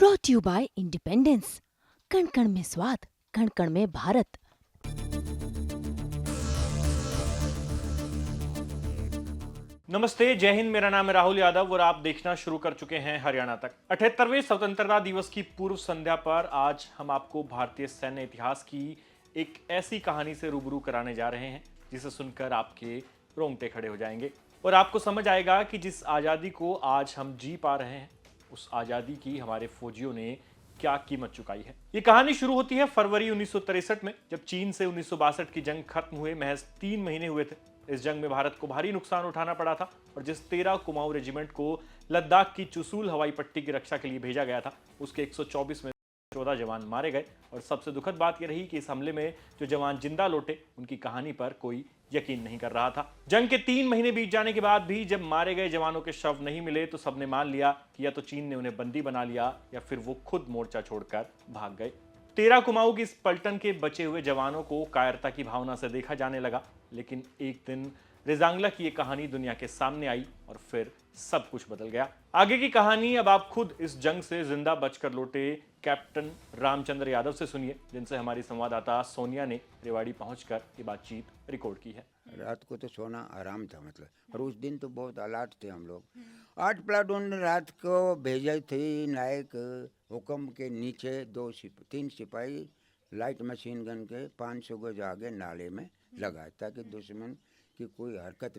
Brought you bye independence. कण कण में स्वाद, कण कण में भारत। नमस्ते, जय हिंद। मेरा नाम है राहुल यादव और आप देखना शुरू कर चुके हैं हरियाणा तक। 78वें स्वतंत्रता दिवस की पूर्व संध्या पर आज हम आपको भारतीय सैन्य इतिहास की एक ऐसी कहानी से रूबरू कराने जा रहे हैं जिसे सुनकर आपके रोंगटे खड़े हो जाएंगे और आपको समझ आएगा कि जिस आज़ादी को आज हम जी पा रहे हैं उस आज़ादी की हमारे फौजियों ने क्या कीमत चुकाई है। ये कहानी शुरू होती है फरवरी 1963 में, जब चीन से 1962 की जंग खत्म हुए महज 3 महीने हुए थे। इस जंग में भारत को भारी नुकसान उठाना पड़ा था और जिस 13 कुमाऊं रेजिमेंट को लद्दाख की चुसूल हवाई पट्टी की रक्षा के लिए भेजा गया था, उसके 124 में 14 जवान मारे गए। और सबसे दुखद बात यह रही कि इस हमले में जो जवान जिंदा लौटे उनकी कहानी पर कोई यकीन नहीं कर रहा था। जंग के 3 महीने बीत जाने के बाद भी जब मारे गए जवानों के शव नहीं मिले तो सबने मान लिया कि या तो चीन ने उन्हें बंदी बना लिया या फिर वो खुद मोर्चा छोड़कर भाग गए। 13 कुमाऊं की इस पलटन के बचे हुए जवानों को कायरता की भावना से देखा जाने लगा, लेकिन एक दिन रेजांगला की यह कहानी दुनिया के सामने आई और फिर सब कुछ बदल गया। आगे की कहानी अब आप खुद इस जंग से जिंदा बचकर लौटे कैप्टन रामचंद्र यादव से सुनिए, जिनसे हमारी संवाददाता सोनिया ने रेवाड़ी पहुंचकर ये बातचीत रिकॉर्ड की है। रात को तो सोना आराम था, मतलब, और उस दिन तो बहुत अलर्ट थे हम लोग। 8 प्लाटून ने रात को भेजी थी नायक हुक्म के नीचे। 3 सिपाही लाइट मशीन गन के 500 गज आगे नाले में लगाए ताकि दुश्मन की कोई हरकत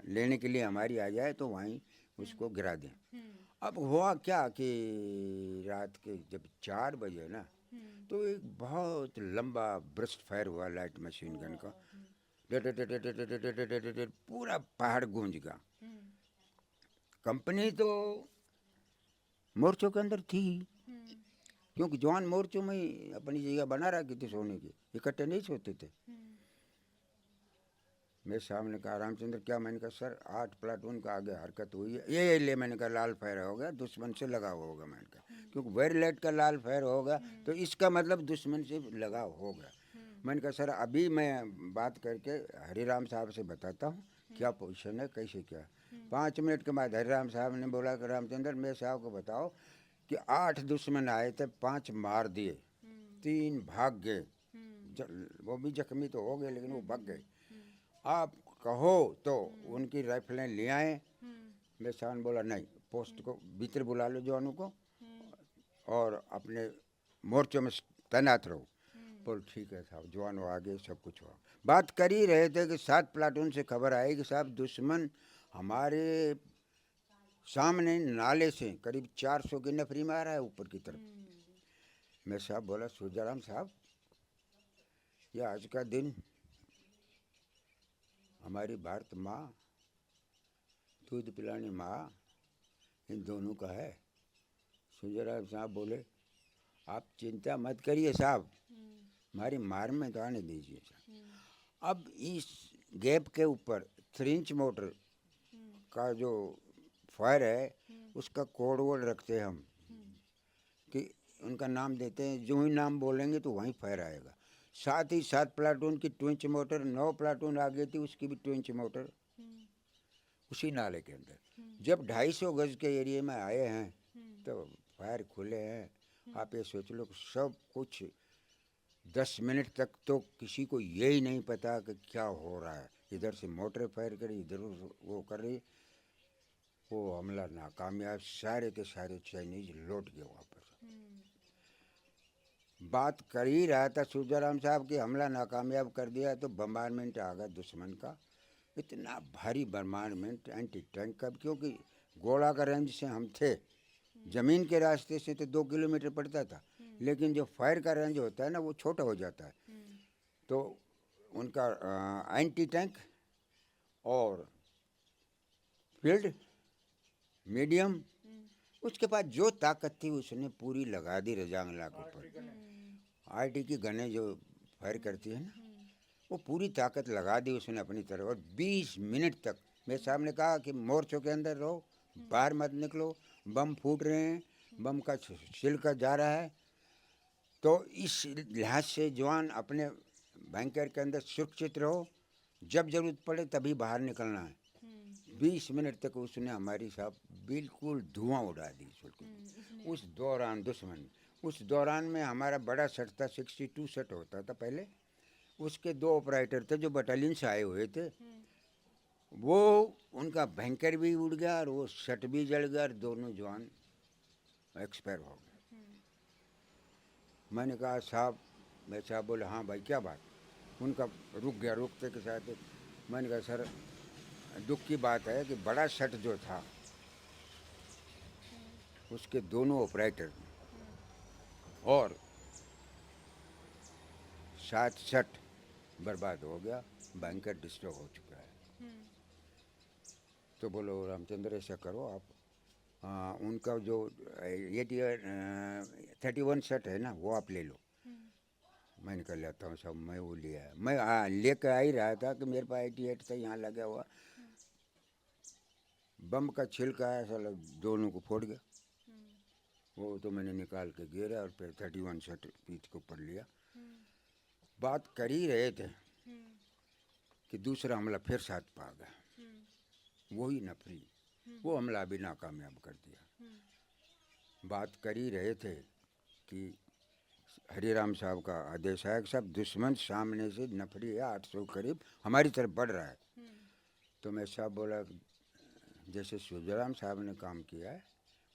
लेने के लिए हमारी आ जाए तो वहीं उसको गिरा दें। अब हुआ क्या कि रात के जब 4 बजे ना, तो एक बहुत लंबा ब्रस्ट फायर हुआ लाइट मशीन गन का। पूरा पहाड़ गूंज गया। कंपनी तो मोर्चों के अंदर थी, क्योंकि जवान मोर्चों में ही अपनी जगह बना रखी थी सोने की, इकट्ठे नहीं सोते थे। मेरे सामने कहा, रामचंद्र क्या? मैंने कहा सर 8 प्लाटून का आगे हरकत हुई है। ये ले, मैंने कहा लाल फायर हो गया, दुश्मन से लगाव होगा। मैंने कहा क्योंकि वेरी लाइट का लाल फायर होगा तो इसका मतलब दुश्मन से लगाव होगा। मैंने कहा सर अभी मैं बात करके हरिराम साहब से बताता हूँ क्या पोजीशन है, कैसे क्या। 5 मिनट के बाद हरिराम साहब ने बोला कि रामचंद्र मेरे साहब को बताओ कि 8 दुश्मन आए थे, 5 मार दिए, 3 भाग गए। वो भी जख्मी तो हो गए लेकिन वो भाग गए। आप कहो तो उनकी राइफलें ले आए। मेरे साहब ने बोला नहीं, पोस्ट को भीतर बुला लो जवानों को और अपने मोर्चों में तैनात रहो। बोल ठीक है साहब। जवानों आगे सब कुछ हुआ। बात कर ही रहे थे कि 7 प्लाटून से खबर आई कि साहब दुश्मन हमारे सामने नाले से करीब 400 की नफरी में आ रहा है ऊपर की तरफ। मैं साहब बोला सूजाराम साहब, यह आज का दिन हमारी भारत माँ, दूध पिलानी माँ, इन दोनों का है। सूजाराम साहब बोले आप चिंता मत करिए साहब, हमारी मार में तो आने दीजिए साहब। अब इस गैप के ऊपर 3 इंच मोटर का जो फायर है उसका कोड वर्ड रखते हैं हम कि उनका नाम देते हैं, जो ही नाम बोलेंगे तो वहीं फायर आएगा। साथ ही 7 प्लाटून की 2 इंच मोटर, 9 प्लाटून आगे थी उसकी भी 2 इंच मोटर उसी नाले के अंदर। जब 250 गज के एरिया में आए हैं तो फायर खुले हैं। आप ये सोच लो कि सब कुछ 10 मिनट तक तो किसी को यही नहीं पता कि क्या हो रहा है। इधर से मोटर फायर करी, इधर वो कर रही। वो हमला नाकामयाब, सारे के सारे चाइनीज लौट गए वापस। बात कर ही रहा था सूजाराम साहब कि हमला नाकामयाब कर दिया तो बम्बारमेंट आ गया दुश्मन का। इतना भारी बम्बारमेंट एंटी टैंक का, क्योंकि गोला का रेंज से हम थे, जमीन के रास्ते से तो 2 किलोमीटर पड़ता था, लेकिन जो फायर का रेंज होता है ना वो छोटा हो जाता है। तो उनका एंटी टैंक और फील्ड मीडियम, उसके बाद जो ताकत थी उसने पूरी लगा दी रजांगला के ऊपर। आरटी की गनें जो फायर करती है ना, वो पूरी ताकत लगा दी उसने अपनी तरफ। और 20 मिनट तक मेरे सामने कहा कि मोर्चों के अंदर रहो, बाहर मत निकलो, बम फूट रहे हैं, बम का छिलका जा रहा है। तो इस लिहाज से जवान अपने बैंकर के अंदर सुरक्षित रहो, जब जरूरत पड़े तभी बाहर निकलना है। 20 मिनट तक उसने हमारी साहब बिल्कुल धुआं उड़ा दी बिल्कुल। उस दौरान दुश्मन, उस दौरान में हमारा बड़ा सेट था, 62 सेट होता था पहले। उसके 2 ऑपरेटर थे जो बटालियन से आए हुए थे। वो उनका भयंकर भी उड़ गया और वो सेट भी जल गया और दोनों जवान एक्सपायर हो गए। मैंने कहा साहब, मैं साहब बोले हाँ भाई क्या बात। उनका रुक गया, रुकते के साथ मैंने कहा सर दुख की बात है कि बड़ा सेट जो था उसके दोनों ऑपरेटर और 7 सेट बर्बाद हो गया, भयंकर डिस्टर्ब हो चुका है। तो बोलो रामचंद्र ऐसा करो आप, उनका जो 31 सेट है ना वो आप ले लो। मैंने कर लेता हूँ सब, मैं वो लिया है। मैं लेकर आ ही रहा था कि मेरे पास 88 था यहाँ लगा हुआ, बम का छिलका है साला दोनों को फोड़ गया। वो तो मैंने निकाल के गिरा और फिर 31 सेट पीठ के ऊपर लिया। बात कर ही रहे थे कि दूसरा हमला फिर साथ पा गया, वही नफरी, वो हमला भी नाकामयाब कर दिया। बात कर ही रहे थे कि हरिराम साहब का आदेश है कि सब दुश्मन सामने से नफरी है 800 करीब हमारी तरफ बढ़ रहा है। तो मैं साहब बोला जैसे सुजराम साहब ने काम किया है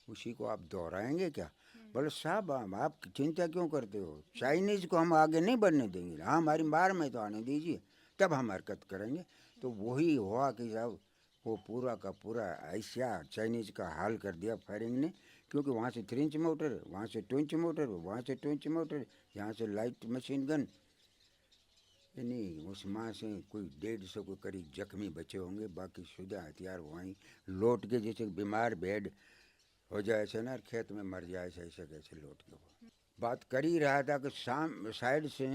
उसी को आप दोहराएंगे क्या? बोले साहब आप चिंता क्यों करते हो, चाइनीज को हम आगे नहीं बढ़ने देंगे, हाँ हमारी मार में तो आने दीजिए तब हम हरकत करेंगे। तो वही हुआ कि साहब वो पूरा का पूरा ऐसा चाइनीज का हाल कर दिया फायरिंग ने, क्योंकि वहाँ से 3 इंच मोटर, वहाँ से 2 इंच मोटर, वहाँ से 2 इंच मोटर, यहाँ से लाइट मशीन गन, नहीं उस माँ से कोई 150 के करीब जख्मी बचे होंगे, बाकी शुदा हथियार वहीं लौट के जैसे बीमार बेड हो जाए ऐसे ना, खेत में मर जाए ऐसे कैसे लौट के। वो बात कर ही रहा था कि शाम साइड से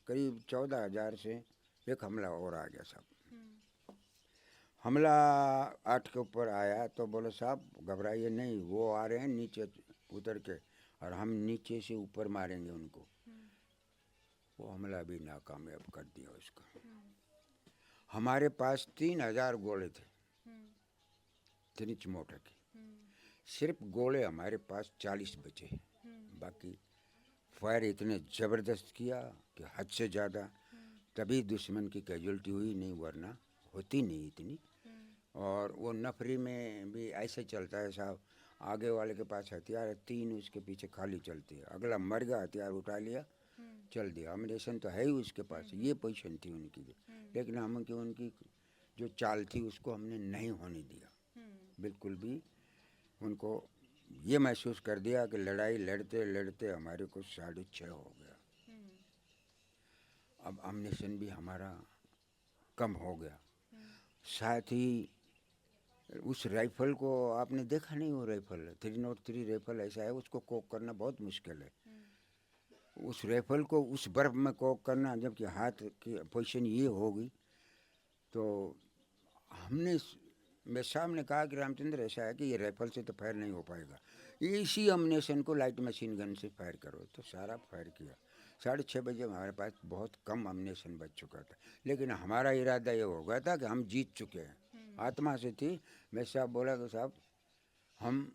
करीब 14,000 से एक हमला और आ गया साहब। हमला 8 के ऊपर आया तो बोले साहब घबराइए नहीं, वो आ रहे हैं नीचे उतर के और हम नीचे से ऊपर मारेंगे उनको। वो हमला भी नाकामयाब कर दिया उसका। हमारे पास 3,000 गोले थे 3 इंच मोटर के, सिर्फ गोले हमारे पास 40 बचे, बाकी फायर इतने ज़बरदस्त किया कि हद से ज़्यादा, तभी दुश्मन की कैजुअल्टी हुई, नहीं वरना होती नहीं इतनी। और वो नफरी में भी ऐसे चलता है साहब, आगे वाले के पास हथियार है 3, उसके पीछे खाली चलती है, अगला मर गया हथियार उठा लिया चल दिया, अम्युनिशन तो है ही उसके पास। ये पोजीशन थी उनकी, लेकिन हम उनकी जो चाल थी उसको हमने नहीं होने दिया बिल्कुल भी। उनको ये महसूस कर दिया कि लड़ाई लड़ते लड़ते हमारे को 6.5 हो गया, अब अम्युनिशन भी हमारा कम हो गया। साथ ही उस राइफल को आपने देखा नहीं, वो राइफल 303 राइफल ऐसा है, उसको कोक करना बहुत मुश्किल है। उस राइफल को उस बर्फ में कोक करना, जबकि हाथ की पोजीशन ये होगी, तो हमने मैं सामने कहा कि रामचंद्र ऐसा है कि ये राइफल से तो फायर नहीं हो पाएगा, इसी अम्युनिशन को लाइट मशीन गन से फायर करो। तो सारा फायर किया। 6:30 बजे हमारे पास बहुत कम अम्युनिशन बच चुका था, लेकिन हमारा इरादा ये हो गया था कि हम जीत चुके हैं, आत्मा से थी। मैं साहब बोला कि साहब हम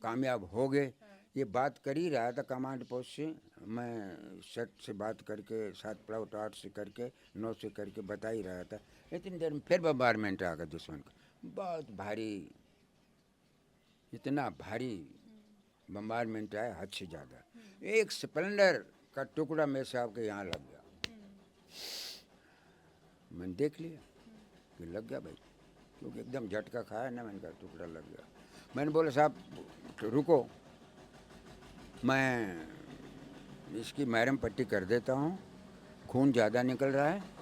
कामयाब हो गए। ये बात कर ही रहा था कमांड पोस्ट से, मैं सेट से बात करके 7 प्लाउट 8 से करके 9 से करके बता ही रहा था। इतनी देर में फिर बम्बारमेंट आ गया दुश्मन का, बहुत भारी, इतना भारी बम्बारमेंट आया हद से ज़्यादा। एक स्प्लेंडर का टुकड़ा मेरे साहब के यहाँ लग गया। मैंने देख लिया कि लग गया भाई, क्योंकि एकदम झटका खाया ना, मैंने कहा टुकड़ा लग गया। मैंने बोला साहब रुको, मैं इसकी मैरम पट्टी कर देता हूँ, खून ज़्यादा निकल रहा है।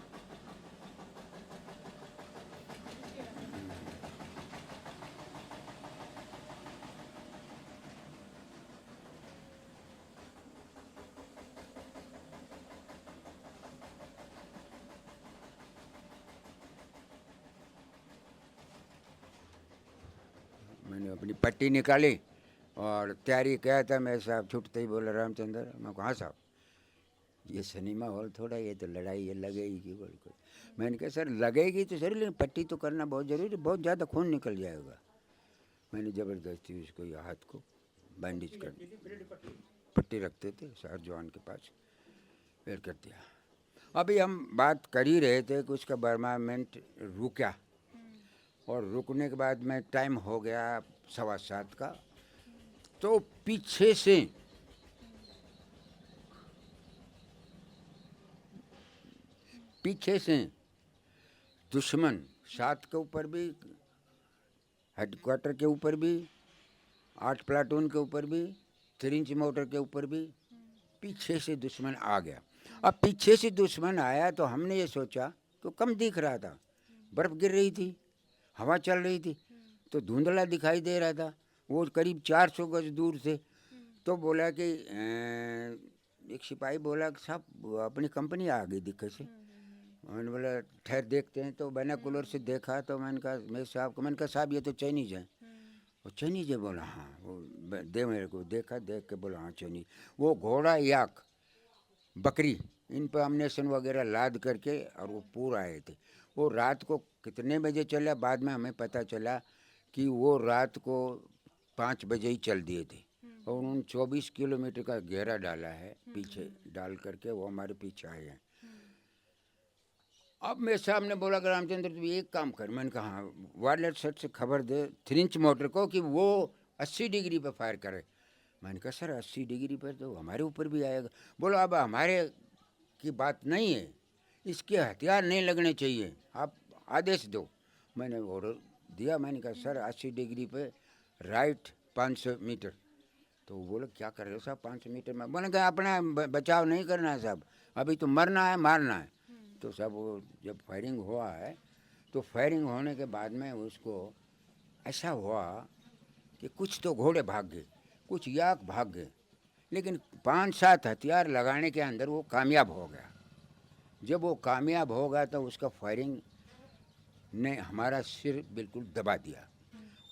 मैंने अपनी पट्टी निकाली और तैयारी किया था। मैं साहब छूटते ही बोला रामचंद्र, मैं कहा हाँ साहब ये सिनेमा हॉल थोड़ा, ये तो लड़ाई ये लगेगी बिल्कुल। मैंने कहा सर लगेगी तो सर, लेकिन पट्टी तो करना बहुत ज़रूरी, बहुत ज़्यादा खून निकल जाएगा। मैंने ज़बरदस्ती उसको ये हाथ को बैंडेज कर, पट्टी रखते थे सर जवान के पास, फिर कर दिया। अभी हम बात कर ही रहे थे कि उसका बर्मामेंट रुका, और रुकने के बाद में टाइम हो गया 7:15 का, तो पीछे से दुश्मन 7 के ऊपर भी, हेडक्वार्टर के ऊपर भी, 8 प्लाटून के ऊपर भी, 3 इंच मोटर के ऊपर भी पीछे से दुश्मन आ गया। अब पीछे से दुश्मन आया तो हमने ये सोचा, तो कम दिख रहा था, बर्फ़ गिर रही थी, हवा चल रही थी, तो धुंधला दिखाई दे रहा था, वो करीब 400 गज दूर से। तो बोला कि एक सिपाही बोला कि साहब अपनी कंपनी आ गई दिक्कत से। मैंने बोला ठहर देखते हैं, तो बिना कूलर से देखा, तो मैंने कहा मेरे साहब को, मैंने कहा साहब ये तो चाइनीज है। वो चाइनीज है? बोला हाँ। वो दे मेरे को, देखा, देख के बोला हाँ चाइनीज। वो घोड़ा याक बकरी इन पर अम्नेशन वगैरह लाद करके, और वो पूरा आए थे। वो रात को कितने बजे चला, बाद में हमें पता चला कि वो रात को 5 बजे ही चल दिए थे, और उन्होंने 24 किलोमीटर का घेरा डाला है पीछे, डाल करके वो हमारे पीछे आए हैं। अब मेरे साहब ने बोला कि रामचंद्र तू एक काम कर। मैंने कहा हाँ, वायरलेस सेट से खबर दे 3 इंच मोटर को कि वो 80 डिग्री पर फायर करे। मैंने कहा सर 80 डिग्री पर तो हमारे ऊपर भी आएगा। बोलो अब हमारे की बात नहीं है, इसके हथियार नहीं लगने चाहिए, आप आदेश दो। मैंने ऑर्डर दिया। मैंने कहा सर 80 डिग्री पे राइट 500 मीटर। तो वो बोले क्या कर रहे हो साहब 500 मीटर में? मैंने कहा अपना बचाव नहीं करना है साहब, अभी तो मरना है मारना है। तो सब वो जब फायरिंग हुआ है, तो फायरिंग होने के बाद में उसको ऐसा हुआ कि कुछ तो घोड़े भाग गए, कुछ याक भाग गए, लेकिन 5-7 हथियार लगाने के अंदर वो कामयाब हो गया। जब वो कामयाब हो गया तो उसका फायरिंग ने हमारा सिर बिल्कुल दबा दिया,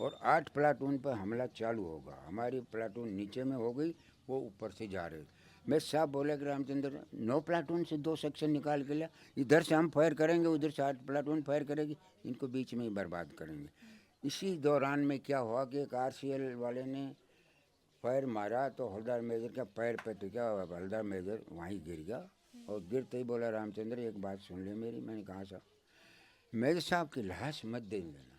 और 8 प्लाटून पर हमला चालू होगा। हमारी प्लाटून नीचे में हो गई, वो ऊपर से जा रहे। मैं साहब बोले कि रामचंद्र 9 प्लाटून से 2 सेक्शन निकाल के लिया, इधर से हम फायर करेंगे, उधर से 8 प्लाटून फायर करेगी, इनको बीच में ही बर्बाद करेंगे। इसी दौरान में क्या हुआ कि एक RCL वाले ने फायर मारा, तो हवलदार मेजर का पैर पे टिका, हवलदार मेजर वहीं गिर गया। और गिरते ही बोला रामचंद्र एक बात सुन ले मेरी। मैंने कहा साहब? मेजर साहब की लाश मत दे देना।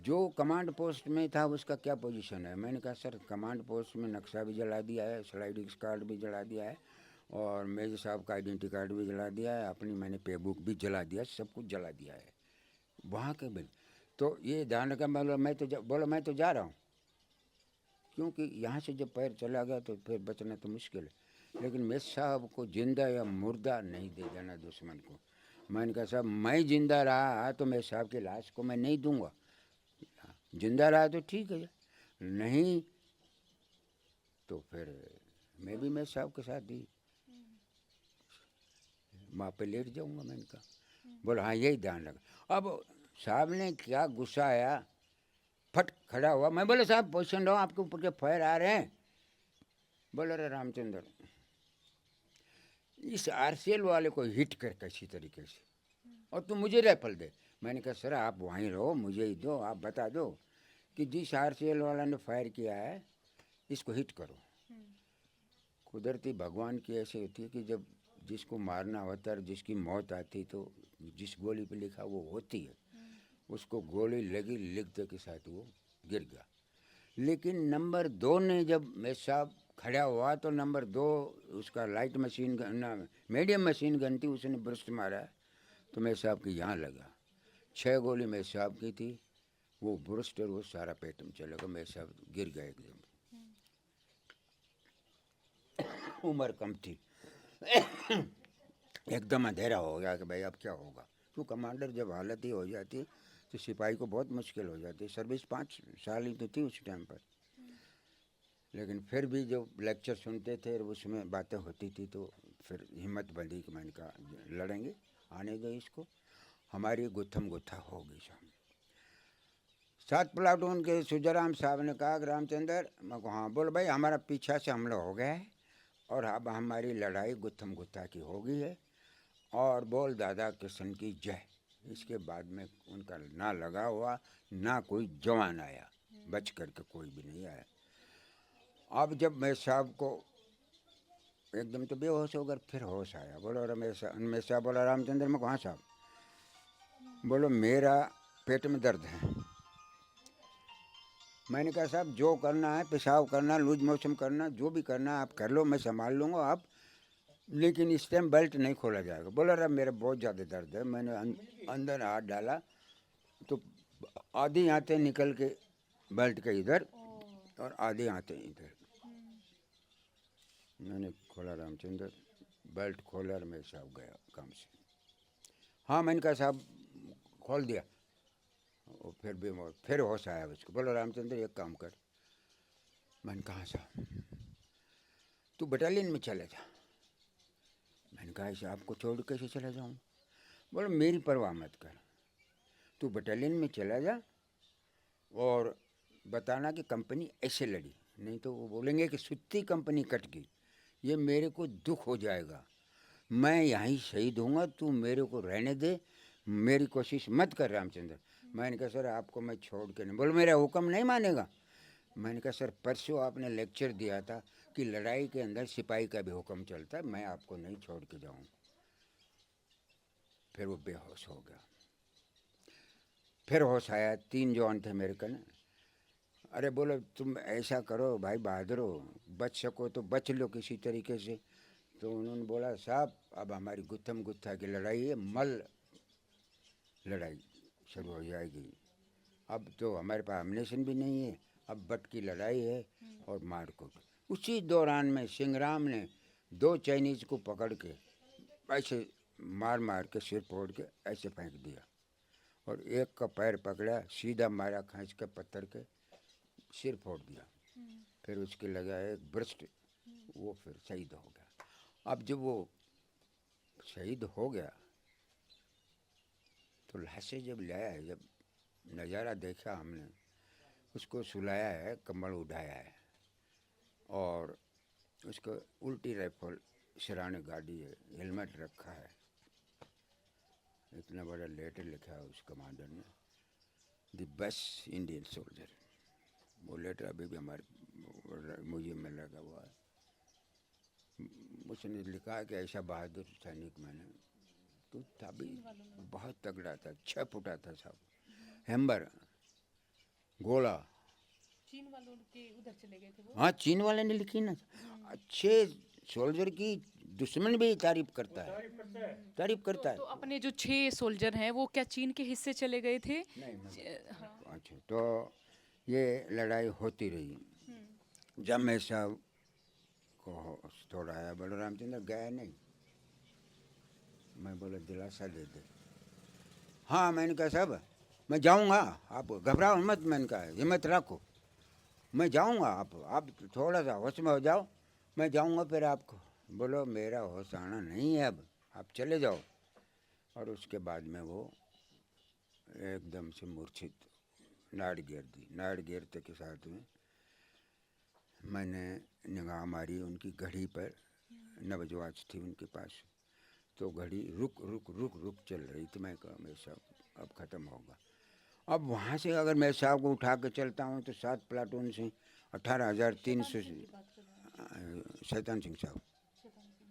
जो कमांड पोस्ट में था उसका क्या पोजीशन है? मैंने कहा सर कमांड पोस्ट में नक्शा भी जला दिया है, स्लाइडिंग कार्ड भी जला दिया है, और मेजर साहब का आइडेंटिटी कार्ड भी जला दिया है, अपनी मैंने पे बुक भी जला दिया, सब कुछ जला दिया है वहाँ के बिल। तो ये ध्यान रखा। बोला मैं तो जा रहा हूँ, क्योंकि यहाँ से जब पैर चला गया तो फिर बचना तो मुश्किल है, लेकिन मेजर साहब को जिंदा या मुर्दा नहीं दे देना दुश्मन को। मैंने कहा साहब मैं जिंदा रहा तो मेजर साहब की लाश को मैं नहीं दूंगा, जिंदा रहा तो ठीक है, नहीं तो फिर मैं भी मेरे साहब के साथ ही वहाँ पे लेट जाऊंगा। मैंने कहा बोला हाँ यही ध्यान रखा। अब साहब ने क्या गुस्सा आया, फट खड़ा हुआ। मैं बोले साहब पोजिशन रहो, आपके ऊपर के फायर आ रहे हैं। बोले अरे रामचंद्र इस RCL वाले को हिट कर किसी तरीके से, और तुम मुझे राइफल दे। मैंने कहा सर आप वहीं रहो, मुझे ही दो, आप बता दो कि जिस RCL वाला ने फायर किया है इसको हिट करो। कुदरती भगवान की ऐसी होती है कि जब जिसको मारना होता है, जिसकी मौत आती तो जिस गोली पे लिखा वो होती है, उसको गोली लगी, लिखते के साथ वो गिर गया। लेकिन नंबर 2 ने जब मेरे साहब खड़ा हुआ तो नंबर 2 उसका light machine gun, medium machine gun थी, उसने ब्रस्ट मारा, तो मेरे साहब के यहाँ लगा। 6 गोली मेरे साहब की थी, वो ब्रस्ट और वो सारा पेट में चला गया। मेरे साहब गिर गए एकदम। उम्र कम थी, एकदम अंधेरा हो गया कि भाई अब क्या होगा। तो कमांडर जब हालत ही हो जाती तो सिपाही को बहुत मुश्किल हो जाती। सर्विस 5 साल ही तो थी उस टाइम पर, लेकिन फिर भी जो लेक्चर सुनते थे और उसमें बातें होती थी तो फिर हिम्मत बंधी कि मैंने कहा लड़ेंगे, आने दो इसको, हमारी गुत्थम गुत्था होगी सामने। 7 प्लाटून के सुजाराम साहब ने कहा कि रामचंद्र, मैं को हाँ। बोल भाई हमारा पीछा से हमला हो गया है और अब हमारी लड़ाई गुत्थम गुत्था की हो गई है, और बोल दादा किशन की जय। इसके बाद में उनका ना लगा हुआ ना कोई जवान आया, बच करके कोई भी नहीं आया। अब जब मैं साहब को एकदम तो बेहोश हो गए, फिर होश आया। बोलो रमेश रमेश साहब, बोला रामचंद्र। मैं कहाँ साहब? बोलो मेरा पेट में दर्द है। मैंने कहा साहब जो करना है, पेशाब करना, लूज मोशन करना, जो भी करना है आप कर लो, मैं संभाल लूँगा आप, लेकिन इस टाइम बेल्ट नहीं खोला जाएगा। बोला रहा मेरा बहुत ज़्यादा दर्द है। मैंने अंदर हाथ डाला तो आधी आंतें निकल के बेल्ट के इधर और आधी आंतें इधर। मैंने खोला रामचंद्र, बेल्ट खोला और मैं साहब गया काम से। हाँ मैंने कहा साहब खोल दिया। और फिर होश आया उसको। बोलो रामचंद्र एक काम कर। मैंने कहा साहब? तू बटालियन में चले जा। मैंने कहा ऐसे आपको छोड़ कैसे चला जाऊँ? बोलो मेरी परवाह मत कर, तू बटालियन में चला जा और बताना कि कंपनी ऐसे लड़ी, नहीं तो वो बोलेंगे कि सुत्ती कंपनी कट गई, ये मेरे को दुख हो जाएगा, मैं यहीं शहीद होऊंगा, तू मेरे को रहने दे, मेरी कोशिश मत कर रामचंद्र। मैंने कहा सर आपको मैं छोड़ के नहीं। बोलो मेरा हुक्म नहीं मानेगा? मैंने कहा सर परसों आपने लेक्चर दिया था कि लड़ाई के अंदर सिपाही का भी हुक्म चलता है, मैं आपको नहीं छोड़ के जाऊँ। फिर वो बेहोश हो गया। फिर होश आया, 3 जवान थे मेरे कने। अरे बोलो तुम ऐसा करो भाई बहादुर हो, बच सको तो बच लो किसी तरीके से। तो उन्होंने बोला साहब अब हमारी गुत्थम गुत्था की लड़ाई है, मल लड़ाई शुरू हो जाएगी। अब तो हमारे पास एमिनेशन भी नहीं है, अब बट की लड़ाई है और मारकूट। उसी दौरान में सिंहराम ने 2 चाइनीज को पकड़ के ऐसे मार मार के सिर फोड़ के ऐसे फेंक दिया, और एक का पैर पकड़ा सीधा मारा खींच के पत्थर के, सिर फोड़ दिया। फिर उसके लगा एक ब्रस्ट, वो फिर शहीद हो गया। अब जब वो शहीद हो गया तो लाशें जब लाया है, जब नज़ारा देखा हमने, उसको सुलाया है, कंबल उठाया है, और उसको उल्टी राइफल सिराने गाड़ी है, हेलमेट रखा है, इतना बड़ा लेटर लिखा है उस कमांडर ने, द बेस्ट इंडियन सोल्जर। वो लेटर अभी भी हमारे म्यूजियम में लगा हुआ है। उसने लिखा है कि ऐसा बहादुर सैनिक मैंने, तो था भी बहुत तगड़ा था, 6 फुटा था साहब, हैम्बर गोला। चीन वालों के उधर चले गए थे वो। हाँ चीन वाले ने लिखी ना, अच्छे सोल्जर की दुश्मन भी तारीफ करता है, तारीफ करता तो है। अपने जो 6 सोल्जर हैं वो क्या चीन के हिस्से चले गए थे? हाँ। अच्छा तो ये लड़ाई होती रही। जब मैं साहब को थोड़ा आया, बोलो रामचंद्र गया नहीं? मैं बोला दिलासा दे दे। हाँ मैंने कहा साहब मैं जाऊँगा, आप घबराओ मत, मैंने कहा हिम्मत रखो, मैं जाऊँगा, आप थोड़ा सा होश में हो जाओ, मैं जाऊँगा फिर आपको। बोलो मेरा होश आना नहीं है अब, आप चले जाओ। और उसके बाद में वो एकदम से मूर्छित नाड़ गिर दी। नाड़ गिरते के साथ में मैंने निगाह मारी उनकी घड़ी पर, 9 बजे वॉच थी उनके पास, तो घड़ी रुक रुक रुक रुक चल रही थी। मैं कहा मेरे साहब अब ख़त्म होगा। अब वहाँ से अगर मैं साहब को उठा के चलता हूँ तो 7 प्लाटून से 18,300 शैतान सिंह साहब,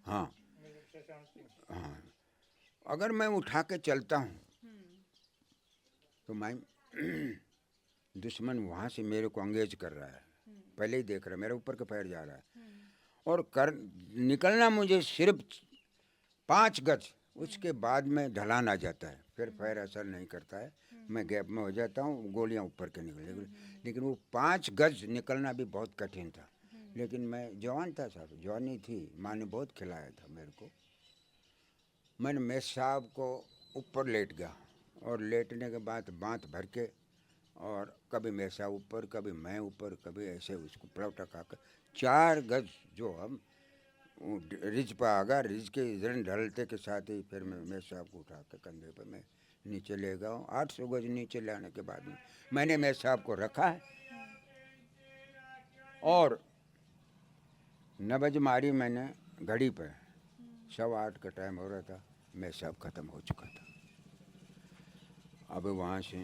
हाँ हाँ, अगर मैं उठा के चलता हूँ तो मैं दुश्मन वहाँ से मेरे को अंगेज कर रहा है, पहले ही देख रहा है, मेरे ऊपर का पैर जा रहा है, और कर निकलना मुझे सिर्फ 5 गज, उसके बाद में ढलान आ जाता है, फिर पैर असर नहीं करता है, मैं गैप में हो जाता हूँ, गोलियाँ ऊपर के निकले। लेकिन वो 5 गज निकलना भी बहुत कठिन था। लेकिन मैं जवान था साहब, जवानी थी, माँ ने बहुत खिलाया था मेरे को। मैंने मेस साहब को ऊपर लेट गया, और लेटने के बाद बाँत भर के, और कभी मेस साहब ऊपर, कभी मैं ऊपर, कभी ऐसे उसको पलौटा खाकर 4 गज जो हम रिज पर आ गया, रिज के इधर ढलते के साथ ही फिर मैं मेस साहब को उठा के कंधे पर मैं नीचे ले गया हूँ। 800 गज नीचे लाने के बाद में मैंने मेस साहब को रखा है, और 9 बजे मारी मैंने घड़ी पे, 7:15 का टाइम हो रहा था, मैं सब ख़त्म हो चुका था। अब वहाँ से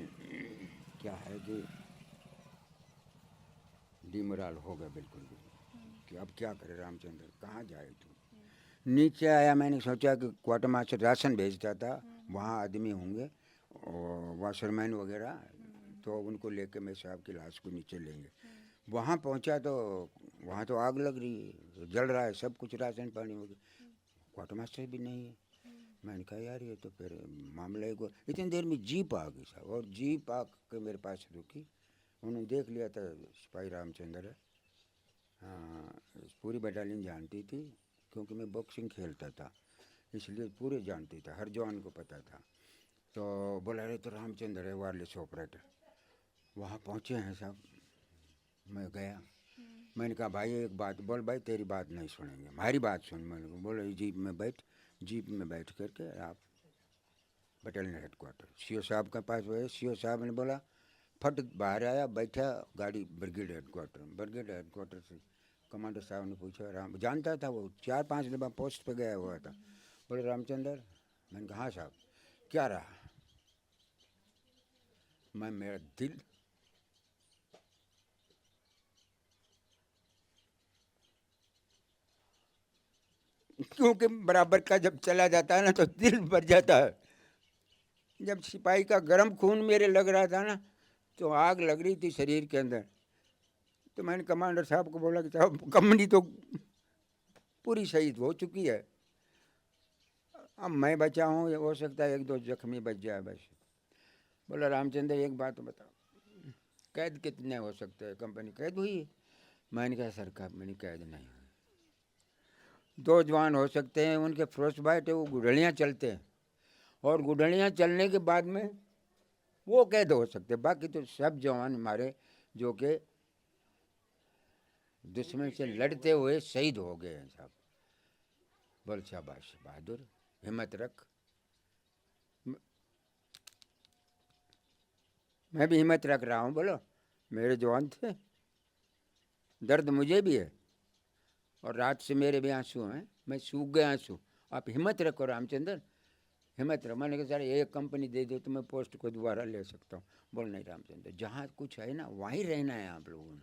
क्या है कि डिमोरल हो गया बिल्कुल भी कि अब क्या करे रामचंद्र, कहाँ जाए तू। नीचे आया, मैंने सोचा कि क्वार्टर मास्टर राशन भेजता था, वहाँ आदमी होंगे और वाशरमैन वगैरह, तो उनको लेके मैं साहब की लाश को नीचे लेंगे। वहाँ पहुँचा तो वहाँ तो आग लग रही है, जल रहा है सब कुछ, राशन पानी हो गया, क्वार्टर मास्टर भी नहीं है। मैंने कहा यार ये तो फिर मामला है। इतनी देर में जीप आ गई साहब, और जीप आके मेरे पास रुकी। उन्होंने देख लिया था सिपाही रामचंद्र है। हाँ, पूरी बटालियन जानती थी क्योंकि मैं बॉक्सिंग खेलता था, इसलिए पूरे जानती था, हर जवान को पता था। तो बोला रहे तो रामचंद्र है, वायरलेस ऑपरेटर। वहाँ पहुँचे हैं साहब, मैं गया, मैंने कहा भाई एक बात बोल, भाई तेरी बात नहीं सुनेंगे, हमारी बात सुन। मैंने बोला जीप में बैठ करके आप बटालियन हेडक्वार्टर सीओ साहब के पास गए। सीओ साहब ने बोला, फट बाहर आया, बैठा गाड़ी ब्रिगेड हेडक्वार्टर से कमांडर साहब ने पूछा, राम जानता था वो, 4-5 दफ़ा पोस्ट पे गया हुआ था। बोले रामचंद्र, मैंने कहा हाँ साहब, क्या रहा। मेरा दिल क्योंकि बराबर का जब चला जाता है ना तो दिल भर जाता है। जब सिपाही का गर्म खून मेरे लग रहा था ना, तो आग लग रही थी शरीर के अंदर। तो मैंने कमांडर साहब को बोला कि साहब कंपनी तो पूरी शहीद हो चुकी है, अब मैं बचा हूँ, हो सकता है 1-2 जख्मी बच जाए बस। बोला रामचंद्र एक बात बताओ, कैद कितने हो सकते हैं, कंपनी कैद हुई है। मैंने कहा सर कंपनी कैद नहीं हुई, 2 जवान हो सकते हैं, उनके फ्रोस्ट बाइट है, वो गुडलियाँ चलते हैं, और गुडलियाँ चलने के बाद में वो कैद हो सकते हैं, बाकी तो सब जवान हमारे जो कि दुश्मन से लड़ते हुए शहीद हो गए हैं साहब। बोल शाबाश बहादुर, हिम्मत रख। मैं भी हिम्मत रख रहा हूँ, बोलो मेरे जवान थे, दर्द मुझे भी है, और रात से मेरे भी आंसू हैं, मैं सूख गए आंसू। आप हिम्मत रखो रामचंद्र, हिम्मत रखो। मैंने कहा सर एक कंपनी दे दो तो मैं पोस्ट को दोबारा ले सकता हूँ। बोल नहीं रामचंद्र, जहाँ कुछ है ना वहीं रहना है आप लोगों ने।